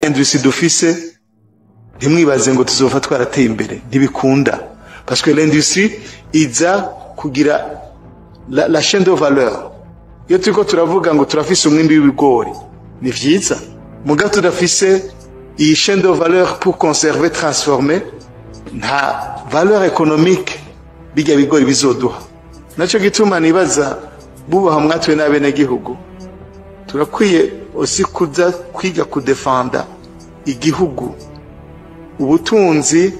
industrie dufise ntimwibaze ngo tuzova twarateye imbere ntibikunda parce que l'industrie iza kugira la chaîne de valeur. Iyo turiko turavuga ngo turafise umwimbi w'ibigori ni vyiza muga tudafise iyi chaîne de valeur pour conserver transformer nta valeur économique bijya bigori bizoduha. Naco gituma nibaza bubaha mwatwe n'abene gihugu turakwiye aussi kuza kwiga kudefenda igihugu ubutunzi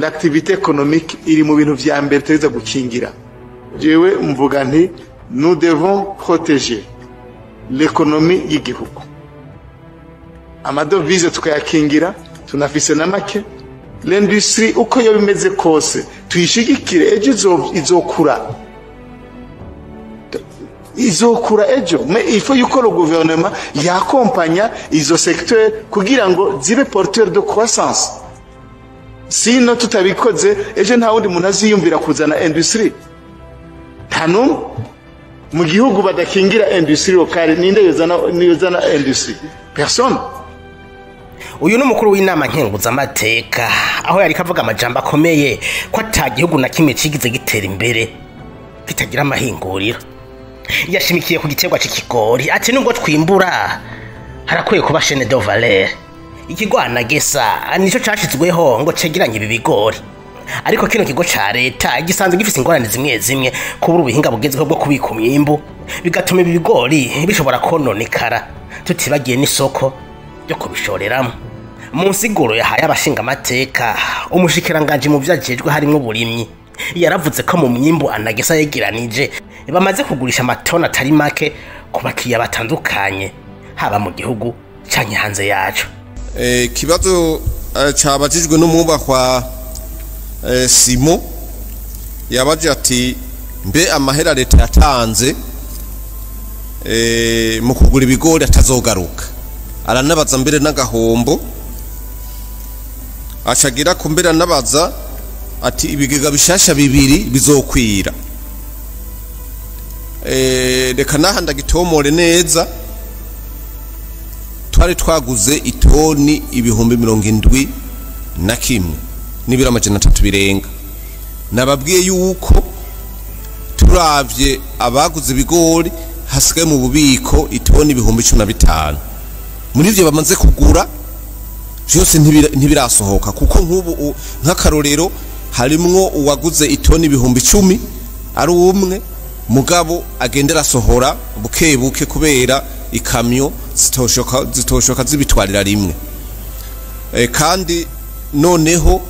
l'activité économique iri mu bintu vya mbere teza gukingira. Jewe mvuga nti nous devons protéger l'économie y'igihugu amadovize tukayakingira tunafise na make l'industrie uko yo bimeze kose tuyishigikire ejo izokura ejo mais il faut yuko le gouvernement yakompanya izo secteur kugira ngo zibe porteur de croissance sino tutabikoze ejo nta wundi muntu aziyumvira kuzana industrie ntanum mu gihugu badakingira industrie locale ninde yozana industrie personne. Uyu n'umukuru w'inama nkenguzamateka aho yari kavuga amajambo akomeye ko atagihugu na kimwe cigize gitera imbere kitagira amahinguriro. Yashimikiye ku giterwa c'ikigori ati nubwo twimbura harakwiye kuba chaîne de valeur. Ikigwana gesa nico cashizweho ngo cegeranye ibi bigori. Ariko kino kigo ca leta gisanzwe gifise ingorane zimwe kubura ubuhinga bugezweho bwo kubika umwimbu bigatuma ibi bigori bishobora kononekara tutibagiye n'isoko ryo kubishoreramo. Mu nsiguro yahaye abashinga amateka umushikiranganje mu vyajejwe harimo uburimyi yaravuze ko mu myimbu anagesa yegeranije bamaze kugurisha amatona atari make ku bakiriya batandukanye haba mu gihugu canke hanze yacu. Kibazo cabajijwe n'umwubahwa Simo yabaje ati mbe amahera leta yatanze mu kugura ibigori atazogaruka aranabaza mbere n'agahombo acagira kumbera nabaza ati ibigega bishasha bibiri bizokwira reka nahanda gitomore neza twari twaguze itoni ibihumbi 71 n'ibiro amajana 3 birenga nababwiye yuko turavye abaguze ibigori hasigaye mu bubiko itoni ibihumbi 15 muri ivyo bamaze kugura byose ntibirasohoka kuko nk'ubu nk'akarorero harimwo uwaguze itoni ibihumbi 10 ari umwe mugabo agendera sohora buke kubera ikamyo zitoshoka zibitwarira rimwe kandi noneho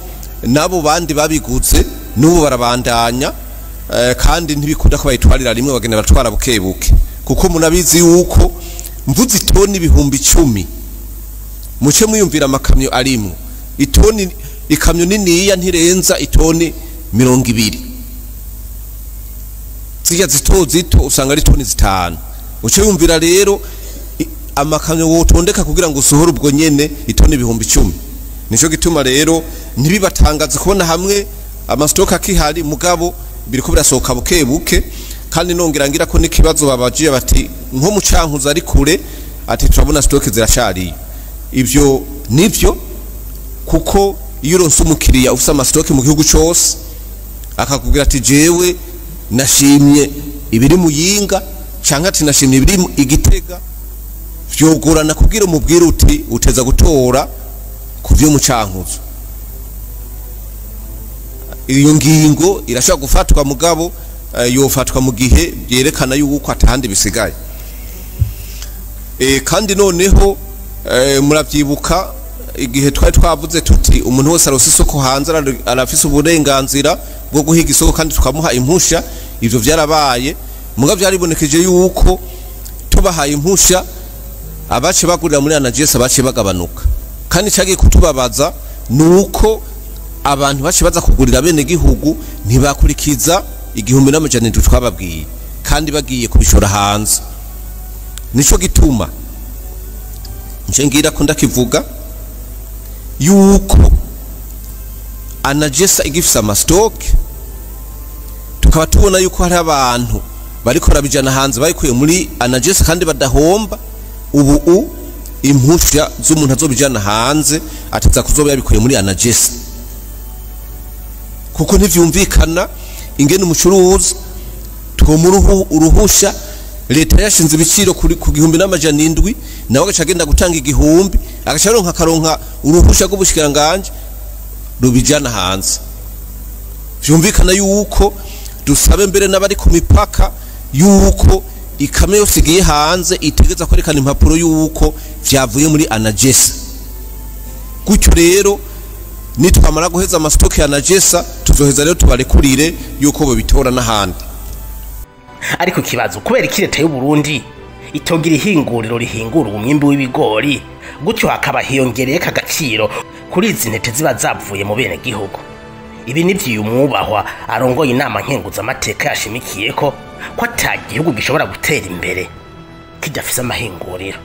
nabo bandi babiguze n'ubu barabandanya kandi ntibikunda ko bayitwarira rimwe bagenda batwara buke kuko munabizi yuko mvuze itoni ibihumbi 10 muce muyumvira amakamyo arimo itoni ikamyo nini ntirenza itoni 200 zijya zito usanga ari toni 5 uce yumvira rero amakamyo wotondeka kugira ngo usohore ubwo nyene itoni ibihumbi 10 nico gituma rero ntibibatangaza kubona hamwe amastoka kihari mugabo biriko birasohoka buke kandi nongera ngira ko n'ikibazo babajiye bati nko mu cankuza ari kure ati turabona stoke zirashari ivyo nivyo kuko iyo uronse umukiriya ufise amastoke mu gihugu cyose akakubwira ati jewe nashimye ibiri mu yinga canke ati nashimye ibiri igitega vyogorana kubwira umubwira uti uteza gutora kuvyo mu cankuzo iyo ngingo irashobora gufatwa mugabo yofatwa mu gihe byerekana yuko atahandi bisigaye kandi noneho muravyibuka igihe twari twavuze tuti umuntu wese arose isoko hanze arafise uburenganzira bwo guhiga isoko kandi tukamuha impusha ivyo vyarabaye mugabo byaribonekeje yuko tubahaye impusha abace bagurira muri anagesa bace bagabanuka kandi cyagiye kutubabaza nuko abantu bace baza kugurira bene gihugu ntibakurikiza igihumbi n'amajana twababwiye kandi bagiye kubishora hanze nico gituma nje ngira ko ndakivuga yuko anagesa igifisa amastock tukaba tubona yuko hari abantu bariko rabijana hanze bayikuye muri anagesa kandi badahomba ubu impusha z'umuntu azobijana hanze ateza kuzoba yabikuye muri anagesa kuko ntivyumvikana ingene umucuruzi twomuruhu uruhusha leta yashinze ibiciro ku 1700 nawe agaca agenda gutanga 1000 agaca akaronka uruhusha rw'ubushikiranganje rubijana hanze vyumvikana yuko dusabe mbere n'abari ku mipaka yuko ikamyo yose igiye hanze itegeza kwerekana impapuro yuko vyavuye muri anagesa gutyo rero nitwamara guheza amastoke ya anagesa tuzoheza rero tubarekurire yuko bo bitora n'ahandi. Ariko kibazo kubera iki leta y'u Burundi itogira ihinguriro rihingura umwimbi w'ibigori gutyo hakaba hiyongereye kagaciro kuri izi ntete ziba zavuye mu bene gihugu. Ibi nivyo umwubahwa arongoye inama nkenguza amateka yashimikiye ko atagihugu gishobora gutera imbere kidafise amahinguriro.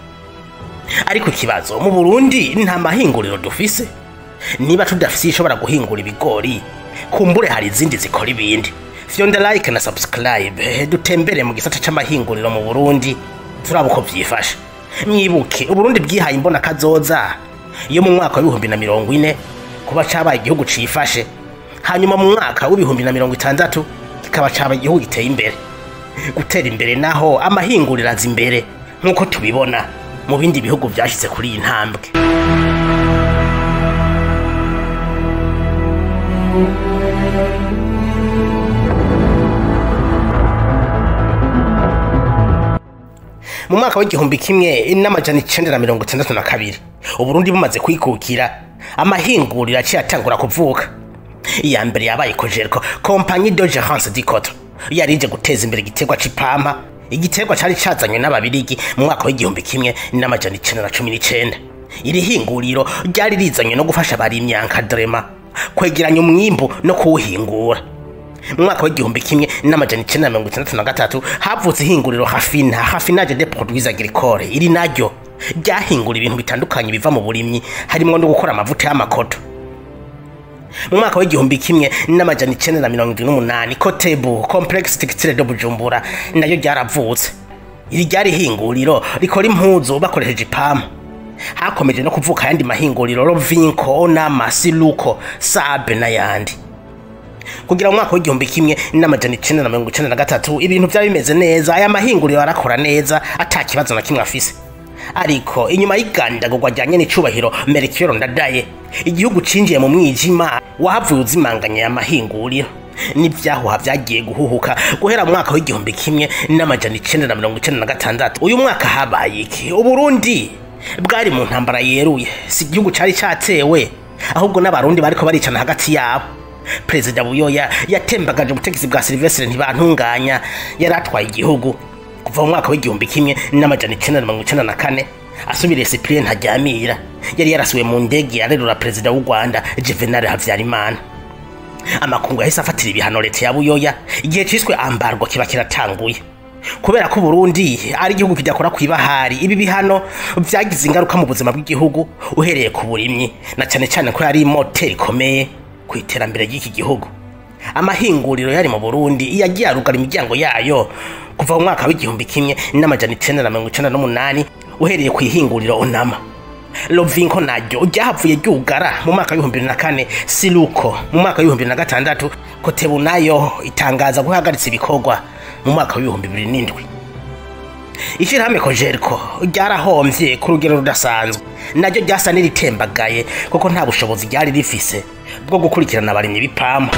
Ariko kibazo mu Burundi nta mahinguriro dufise, niba tudafise ishobora guhingura ibigori kumbure hari izindi zikora ibindi. Fyonda like na subscribe dutembere mu gisata c'amahinguriro mu Burundi turabuko vyifasha. Mwibuke Uburundi bwihaye imbona kazoza iyo mu mwaka wa 2040 kuba cabaye igihugu cifashe, hanyuma mu mwaka wa 2060 kikaba cabaye igihugu giteye imbere. Gutera imbere naho amahinguriro azi imbere nkuko tubibona mu bindi bihugu byashize kuri iyi ntambwe. Mu mwaka w'igihumbi kimwe n'amajana 1962 Uburundi bumaze kwikukira amahinguriro aciye atangura kuvuka. Iya mbere yabaye Kojerko, Compagnie de Gérance du Coton, yarije guteza imbere igiterwa c'ipampa, igiterwa cari cazanywe n'ababirigi mu mwaka w'igihumbi kimwe n'amajana 1919. Iri hinguriro ryari rizanywe no gufasha abarimyi encadrement kwegeranya umwimbu no kuwuhingura. Mu mwaka w'igihumbi kimwe n'amajana 1963 havutse ihinguriro Raffinage des produits agricoles. Iri naryo ryahingura ibintu bitandukanye biva mu burimyi harimo no gukora amavuta y'amakoto. Mu mwaka w'igihumbi kimwe n'amajana 1978 Kotebu Complexe Textile de Bujumbura nayo ryaravutse. Iri ryari hinguriro rikora impuzu bakoresheje ipampa. Hakomeje no kuvuka yandi mahinguriro Rovinko, Onama, Siluko, Sabe na yandi. Kugira mu mwaka w'igihumbi kimwe n'amajana 1993 ibintu byari bimeze neza, aya mahinguriro arakora neza atakibazo na kimwe afise. Ariko inyuma y'igandagurwa ryanye n'icubahiro Melchior Ndadaye, igihugu cinjiye mu mwijima wahavuye uzimanganya ya mahinguriro. N'ivyahuha vyagiye guhuhuka guhera mu mwaka w'igihumbi kimwe n'amajana 1996. Uyu mwaka habaye iki? Uburundi bwari mu ntambara yeruye, si igihugu cari catewe ahubwo n'abarundi bariko baricana hagati yabo. Perezida Buyoya yatembagaje ubutegetsi bwa Sylvestre Ntibantunganya yaratwaye igihugu kuva mu mwaka w'igihumbi kimwe n'amajana 1994 asubiriye Cyprien Ntaryamira yari yarasuwe mu ndege yarerura perezida w'u Rwanda Juvenal Habyarimana. Amakungu yahise afatira ibihano leta ya Buyoya igihe ciswe ambargo kiba kiratanguye kubera ko Burundi ari igihugu kidakora kwibahari. Ibi bihano vyagize ingaruka mu buzima bw'igihugu uhereye ku burimyi na cyane cyane ko yari moteri ikomeye ku iterambere ry'iki gihugu. Amahinguriro yari mu Burundi yagiye arugara imiryango yayo kuva mu mwaka w'igihumbi kimwe n'amajana 1998 uhereye ku ihinguriro Onama. Rovinko naryo ryahavuye ryugara mu mwaka wa 2004, Siluko mu mwaka wa 2006, Kotebu nayo itangaza guhagaritsa ibikorwa mu mwaka wa 2007. Ishirahamwe Kojerko ryarahomvye ku rugero rudasanzwe, naryo ryasa n'iritembagaye kuko nta bushobozi ryari rifise bwo gukurikirana abarimyi b'ipampa.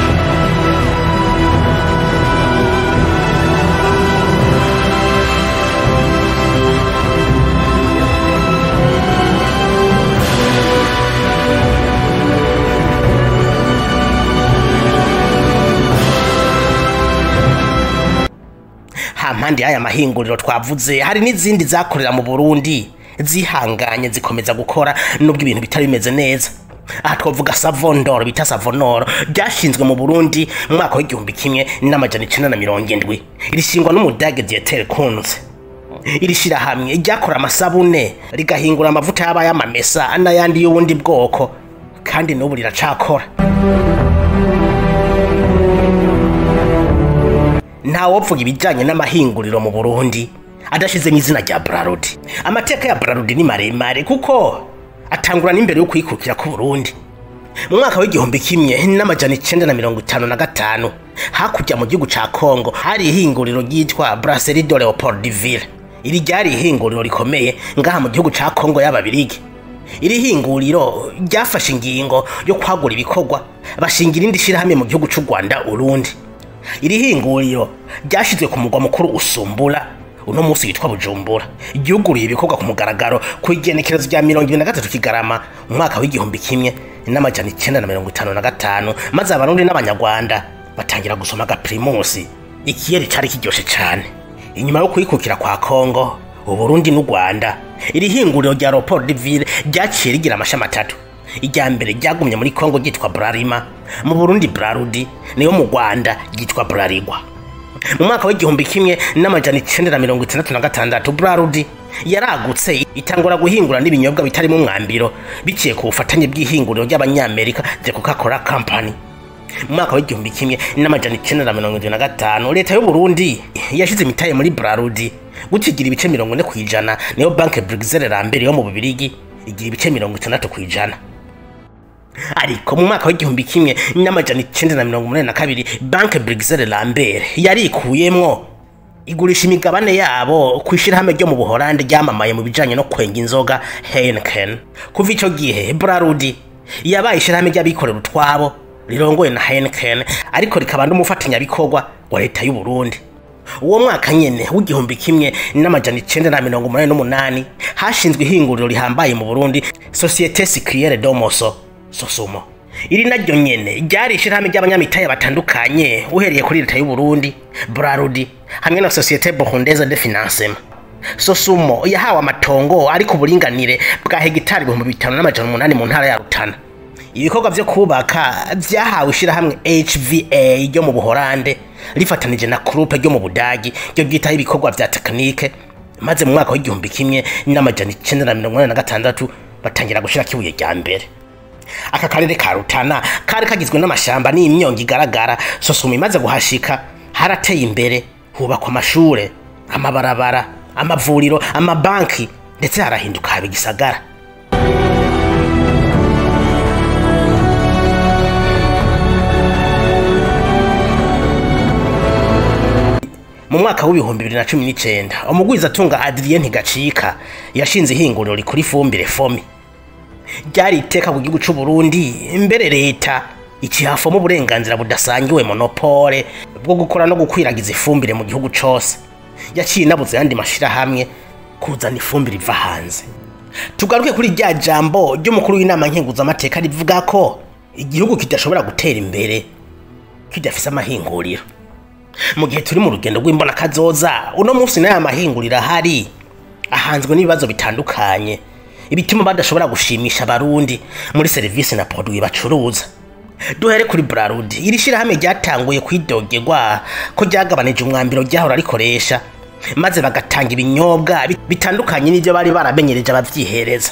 Hampande y'aya mahinguriro twavuze hari n'izindi zakorera mu Burundi zihanganye zikomeza gukora nubwo ibintu bitari bimeze neza. Aha twavuga Savondor bita Savonor ryashinzwe mu Burundi mu mwaka w'igihumbi kimwe n'amajana 1970. Irishingwa n'umudage Dieter Kunze. Irishira hamwe ryakora amasabune rigahingura amavuta y'abaya amamesa n'ayandi y'ubundi bwoko kandi n'ubu riracakora. Nta wopfuga ibijanye n'amahinguriro mu Burundi adashizemo izina rya Braludi. Amateka ya Braludi ni maremare kuko atangura n'imbere yo kwikukira ku Burundi. Mu mwaka w'igihumbi kimwe n'amajana 955 hakurya mu gihugu ca Congo hari ihinguriro ryitwa Brasserie de Léopoldville. Iri ryari ihinguriro rikomeye ngaha mu gihugu ca Congo y'Ababirigi. Iri hinguriro ryafashe ingingo yo kwagura ibikorwa bashingira indi shirahamwe mu gihugu c'u Rwanda Urundi. Iri hinguriro ryashizwe ku mugwa mukuru Usumbura uno munsi yitwa Bujumbura. Ryuguriye ibikorwa ku mugaragaro ku igenekerezo rya 23 Kigarama mu mwaka w'igihumbi kimwe n'amajana 955 maze abarundi n'abanyarwanda batangira gusoma Primus. Ikiyeri cari kiryoshe cyane. Inyuma yo kwikukira kwa Congo, Uburundi n'u Rwanda, iri hinguriro rya Léopoldville ryaciye rigira amashami 3. Irya mbere ryagumye muri Congo ryitwa Bralima, mu Burundi Braludi, niyo mu Rwanda ryitwa Bralirwa. Mu mwaka w'igihumbi kimwe n'amajana 966 Braludi yaragutse itangura guhingura n'ibinyobwa bitari mu mwambiro biciye ku bufatanye bw'ihinguriro ry'Abanyamerika The Coca-Cola Company. Mu mwaka w'igihumbi kimwe n'amajana 975 leta y'u Burundi yashize imitahe muri Braludi gutigira ibice 40% niyo banke Bruxelles Lambert yo mu Bubirigi igira ibice 60%. Ariko mu mwaka w'igihumbi kimwe n'amajana 982 banke Bruxelles Lambert yarikuyemwo igurisha imigabane yabo kwishirahamwe ryo mu Buholande ryamamaye mu bijanye no kwenga inzoga Heineken. Kuva ico gihe Braludi yabaye ishirahamwe ry'abikorera utwabo rirongoye na Heineken ariko rikaba n'umufatanya bikorwa wa leta y'u Burundi. Uwo mwaka nyene w'igihumbi kimwe n'amajana 988 hashinzwe ihinguriro rihambaye mu Burundi Société Sucrière d'Omoso Sosumo. Iri naryo nyene ryari ishirahamwe ry'abanyamitahe batandukanye uhereye kuri leta y'u Burundi, Braludi hamwe na Société Burundaise de Financement. Sosumo yahawe amatongo ari ku buringanire bwa hegitari 5800 mu ntara ya Rutana. Ibikorwa vyo kubaka vyahawe ishirahamwe HVA ryo mu Buholande rifatanije na Groupe ryo mu Budagi ryo bwitaho ibikorwa vya tekinike, maze mu mwaka w'igihumbi kimwe n'amajana 986 batangira gushira kibuye rya mbere. Aka karere ka Rutana kari kagizwe n'amashamba n'imyongo igaragara. Sosumo imaze guhashika harateye imbere, hubakwa amashure, amabarabara, amavuriro, amabanki ndetse harahinduka haba igisagara. Mu mwaka w'ibihumbi 2019 umugwiza atunga Adrien Ntigacika yashinze ihinguriro rikuri ifumbire Fomi. Ryari iteka ku gihugu c'u Burundi, imbere leta ikihafoma uburenganzira budasangiwe monopole bwo gukora no gukwiragiza ifumbire mu gihugu cose. Yaciye inabuze yandi mashirahamwe kuzana ifumbire iva hanze. Tugaruke kuri rya jambo ry'umukuru w'inama nkenguzamateka rivuga ko igihugu kidashobora gutera imbere kidafise amahinguriro. Mu gihe turi mu rugendo rw'imbona kazoza, uno munsi n'aya mahinguriro ahari ahanzwe n'ibibazo bitandukanye ibituma badashobora gushimisha abarundi muri serivisi na produit bacuruza. Duhere kuri Braludi. Iri shirahamwe ryatanguye kwidogerwa ko ryagabanije umwambiro ryahora rikoresha maze bagatanga ibinyobwa bitandukanye n'ibyo bari baramenyereje abavyihereza.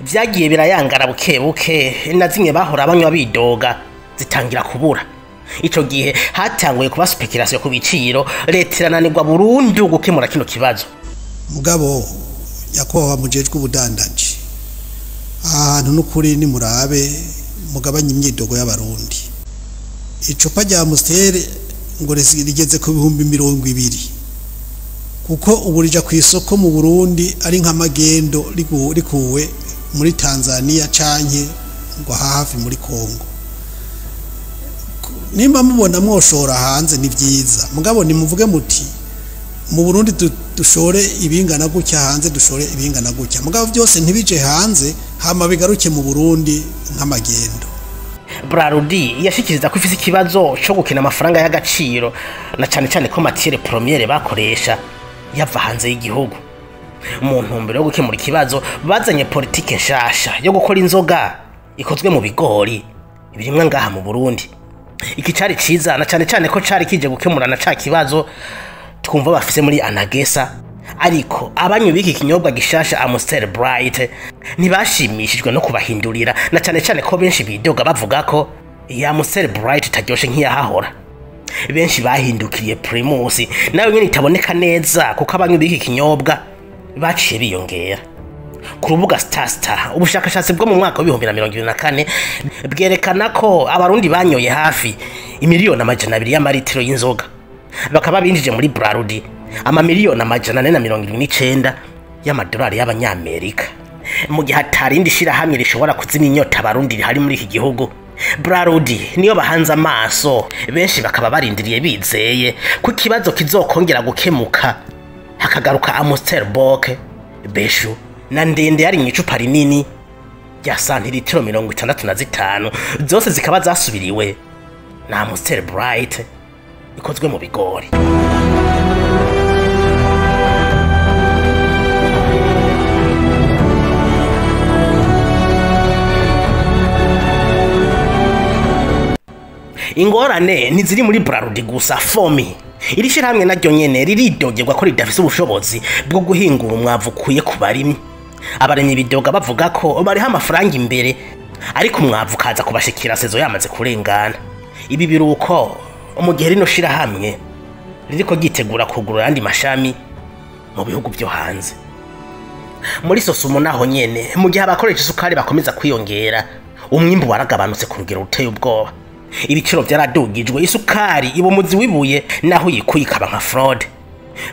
Vyagiye birayangara buke buke, na zimwe bahora banywa bidoga zitangira kubura. Ico gihe hatanguye kuba speculation ku biciro, leta irananirwa burundu gukemura kino kibazo. Mugabo yakoba mujejwe ubudandaji, ahantu n'ukuri ni murabe mugabanye imyidogo y'abarundi. Icupa rya Amstel ngo rigeze ku 200,000 kuko uburija ku isoko mu Burundi ari nk'amagendo rikuwe muri Tanzania canke ngo hafi muri Kongo. Nimba mubona mwoshora hanze ni vyiza, mugabo ni muvuge muti mu Burundi dushore ibingana gutya, hanze dushore ibingana gutya, mugabo byose ntibije hanze hama bigaruke mu Burundi nk'amagendo. Braludi yashikiriza ko ifise ikibazo cyo gukina amafaranga y'agaciro na cyane cyane ko matière première bakoresha yava hanze y'igihugu. Umuntu mbere yo gukemura ikibazo bazanye politike nshasha yo gukora inzoga ikozwe mu bigori birimwe ngaha mu Burundi. Iki cari ciza na cyane cyane ko cari kije gukemura na ca kibazo twumva bafise muri Anagesa. Ariko abanyu biki kinyobwa gishasha Amstel Bright ntibashimishijwe no kubahindurira, na cyane cyane ko benshi bidoga bavuga ko iya Amstel Bright taryoshe nk'iyahahora. benshi bahindukiriye Primus nawe nyine itaboneka neza kuko abanywi b'iki kinyobwa baciye biyongera. Ku rubuga Star ubushakashatsi bwo mu mwaka wa 2024 bwerekana ko abarundi banyoye hafi imiliyoni 200 y'amaritiro y'inzoga, bakaba binjije muri Brarudi amamiliyoni 479 y'amadolari y'abanyamerika. Mu gihe hatarindi shirahamwe rishobora kuzimya inyota abarundi rihari muri iki gihugu, Brarudi niyo bahanze amaso, benshi bakaba barindiriye bizeye ko ikibazo kizokongera gukemuka hakagaruka Amstel Bock, Beshu na ndende yari mwicupa rinini rya santilitiro 65 zose zikaba zasubiriwe na Amstel Bright ikozwe mu bigori. Ingorane ntiziri muri Brarudi gusa. Fomi iri shirahamwe naryo nyene riridogerwa ko ridafise ubushobozi bwo guhingura umwavu kuye ku barimyi. Abarimyi bidoga bavuga ko bariho amafaranga imbere, ariko umwavu kaza kubashikira sezo yamaze kurengana. Ibi biruko mu gihe rino shirahamwe ririko gitegura kugura andi mashami mu bihugu byo hanze. Muri Sosumo naho nyene mu gihe abakoresha isukari bakomeza kwiyongera, umwimbu waragabanutse ku rugero ruteye ubwoba. Ibiciro byaradugijwe, isukari ibumuzi wibuye naho yikuyikaba nka fraud.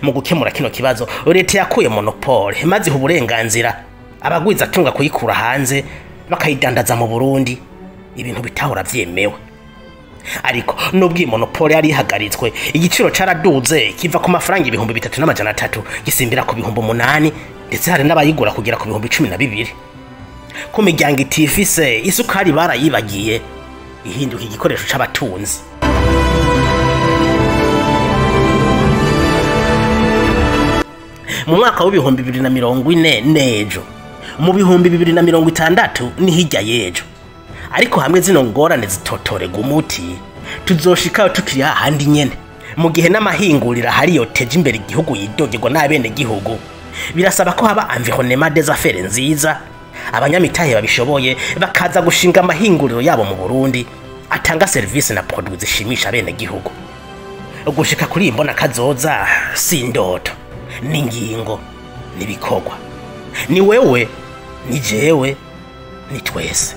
Mu gukemura kino kibazo leta yakuye monopole maze uburenganzira abagwiza tunga kuyikura hanze bakayidandaza mu Burundi, ibintu bitahora vyemewe. Ariko nubwo monopole yari ihagaritswe, igiciro caraduze kiva ku mafaranga 3300 gisimbira ku 8,000, ndetse hari n'abayigura kugira ku 12,000. Ku miryango itifise isukari barayibagiye, ihinduka igikoresho c'abatunzi. Mu mwaka wa 2040 nejo, mu 2060 ni hirya yejo. Ariko hamwe zino ngorane zitotorega umuti, tuzoshikayo tukiri hahandi nyene. Mu gihe n'amahinguriro hari yoteje imbere igihugu yidogerwa n'abene gihugu, birasaba ko haba environnement des affaires nziza, abanyamitahe babishoboye bakaza gushinga amahinguriro yabo mu Burundi atanga service na produits zishimisha bene gihugu. Gushika kuri imbona kazoza si ndoto, ni ngingo, ni bikogwa. Ni wewe, ni jewe, ni twese.